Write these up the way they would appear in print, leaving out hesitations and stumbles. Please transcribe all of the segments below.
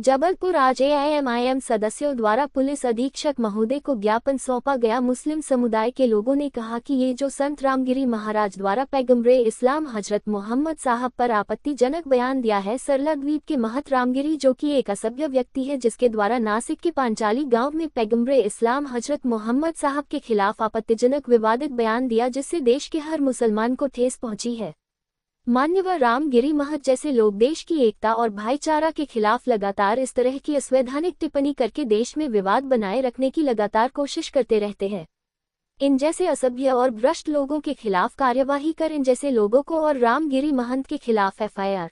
जबलपुर आज एआईएमआईएम सदस्यों द्वारा पुलिस अधीक्षक महोदय को ज्ञापन सौंपा गया। मुस्लिम समुदाय के लोगों ने कहा कि ये जो संत रामगिरी महाराज द्वारा पैगम्बरे इस्लाम हजरत मोहम्मद साहब पर आपत्तिजनक बयान दिया है। सरला द्वीप के महत रामगिरी, जो कि एक असभ्य व्यक्ति है, जिसके द्वारा नासिक के पांचाली गांव में पैगम्बरे इस्लाम हजरत मोहम्मद साहब के खिलाफ आपत्तिजनक विवादित बयान दिया, जिससे देश के हर मुसलमान को ठेस पहुंची है। मान्यवर रामगिरी महत जैसे लोग देश की एकता और भाईचारा के खिलाफ लगातार इस तरह की असंवैधानिक टिप्पणी करके देश में विवाद बनाए रखने की लगातार कोशिश करते रहते हैं। इन जैसे असभ्य और भ्रष्ट लोगों के खिलाफ कार्यवाही कर इन जैसे लोगों को और रामगिरी महंत के खिलाफ एफआईआर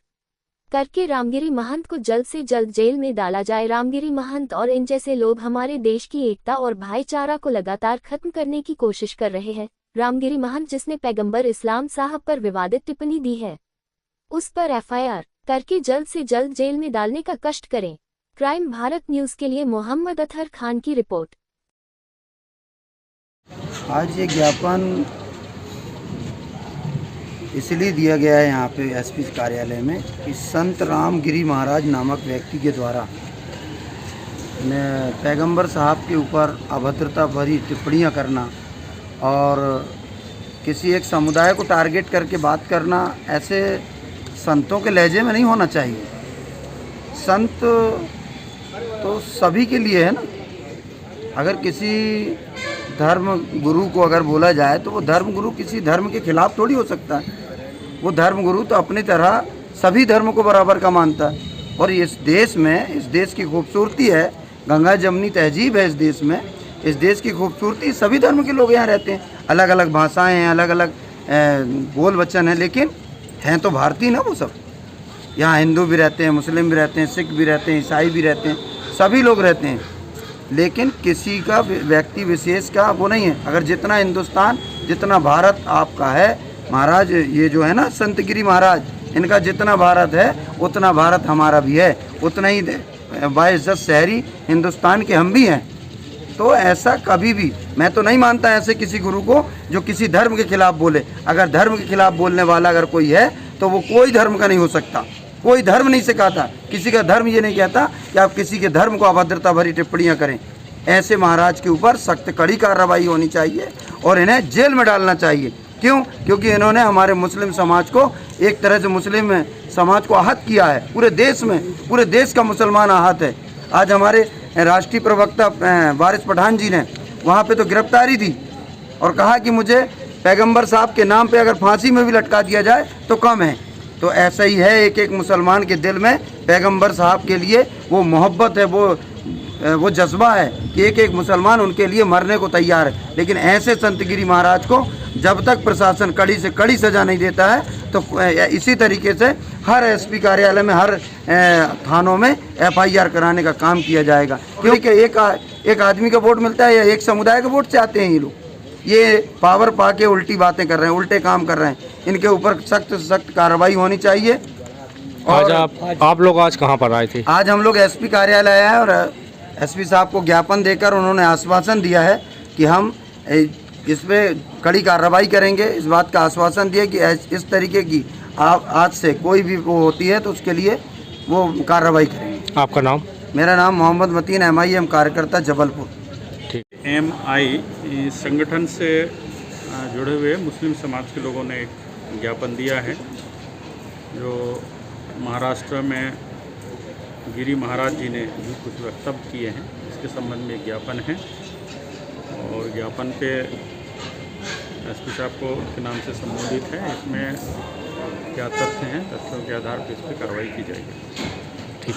करके रामगिरी महंत को जल्द से जल्द जेल में डाला जाए। रामगिरी महंत और इन जैसे लोग हमारे देश की एकता और भाईचारा को लगातार खत्म करने की कोशिश कर रहे हैं। रामगिरी महंत जिसने पैगंबर इस्लाम साहब पर विवादित टिप्पणी दी है, उस पर एफआईआर करके जल्द से जल्द जेल में डालने का कष्ट करें। क्राइम भारत न्यूज के लिए मोहम्मद अतहर खान की रिपोर्ट। आज ये ज्ञापन इसलिए दिया गया है यहाँ पे एसपी कार्यालय में कि संत रामगिरी महाराज नामक व्यक्ति के द्वारा पैगंबर साहब के ऊपर अभद्रता भरी टिप्पणियाँ करना और किसी एक समुदाय को टारगेट करके बात करना ऐसे संतों के लहजे में नहीं होना चाहिए। संत तो सभी के लिए है ना। अगर किसी धर्म गुरु को अगर बोला जाए तो वो धर्म गुरु किसी धर्म के खिलाफ थोड़ी हो सकता है। वो धर्म गुरु तो अपनी तरह सभी धर्म को बराबर का मानता है। और इस देश में, इस देश की खूबसूरती है, गंगा जमनी तहजीब है इस देश में। इस देश की खूबसूरती, सभी धर्म के लोग यहाँ रहते हैं। अलग अलग भाषाएं हैं, अलग अलग बोल वचन हैं, लेकिन हैं तो भारतीय ना वो सब। यहाँ हिंदू भी रहते हैं, मुस्लिम भी रहते हैं, सिख भी रहते हैं, ईसाई भी रहते हैं, सभी लोग रहते हैं। लेकिन किसी का व्यक्ति विशेष का वो नहीं है। अगर जितना हिंदुस्तान, जितना भारत आपका है महाराज, ये जो है ना संत गिरी महाराज, इनका जितना भारत है उतना भारत हमारा भी है। उतना ही बाइज्जत शहरी हिंदुस्तान के हम भी हैं। तो ऐसा कभी भी मैं तो नहीं मानता ऐसे किसी गुरु को जो किसी धर्म के खिलाफ बोले। अगर धर्म के खिलाफ बोलने वाला अगर कोई है तो वो कोई धर्म का नहीं हो सकता। कोई धर्म नहीं सिखाता, किसी का धर्म ये नहीं कहता कि आप किसी के धर्म को अभद्रता भरी टिप्पणियाँ करें। ऐसे महाराज के ऊपर सख्त कड़ी कार्रवाई होनी चाहिए और इन्हें जेल में डालना चाहिए। क्यों? क्योंकि इन्होंने हमारे मुस्लिम समाज को, एक तरह से मुस्लिम समाज को आहत किया है। पूरे देश में, पूरे देश का मुसलमान आहत है। आज हमारे राष्ट्रीय प्रवक्ता वारिस पठान जी ने वहाँ पे तो गिरफ्तारी दी और कहा कि मुझे पैगंबर साहब के नाम पे अगर फांसी में भी लटका दिया जाए तो कम है। तो ऐसा ही है, एक एक मुसलमान के दिल में पैगंबर साहब के लिए वो मोहब्बत है, वो जज्बा है कि एक एक मुसलमान उनके लिए मरने को तैयार है। लेकिन ऐसे संत गिरी महाराज को जब तक प्रशासन कड़ी से कड़ी सज़ा नहीं देता है तो इसी तरीके से हर एसपी कार्यालय में, हर थानों में एफआईआर कराने का काम किया जाएगा। क्योंकि एक आदमी का वोट मिलता है या एक समुदाय का वोट चाहते हैं ये लोग। ये पावर पाके उल्टी बातें कर रहे हैं, उल्टे काम कर रहे हैं। इनके ऊपर सख्त से सख्त कार्रवाई होनी चाहिए। और आप लोग आज कहाँ पर आए थे? आज हम लोग एसपी कार्यालय आए हैं और एसपी साहब को ज्ञापन देकर उन्होंने आश्वासन दिया है कि हम इस पर कड़ी कार्रवाई करेंगे। इस बात का आश्वासन दिया कि इस तरीके की आज से कोई भी वो होती है तो उसके लिए वो कार्रवाई करेंगे। आपका नाम? मेरा नाम मोहम्मद मतीन, एमआईएम कार्यकर्ता, जबलपुर। ठीक। एमआई संगठन से जुड़े हुए मुस्लिम समाज के लोगों ने एक ज्ञापन दिया है जो महाराष्ट्र में गिरी महाराज जी ने भी कुछ वक्तव्य किए हैं। इसके संबंध में एक ज्ञापन है और ज्ञापन पे एसपी साहब को के नाम से संबोधित है। इसमें क्या तथ्य हैं, तथ्यों के आधार पर इस पर कार्रवाई की जाएगी। ठीक।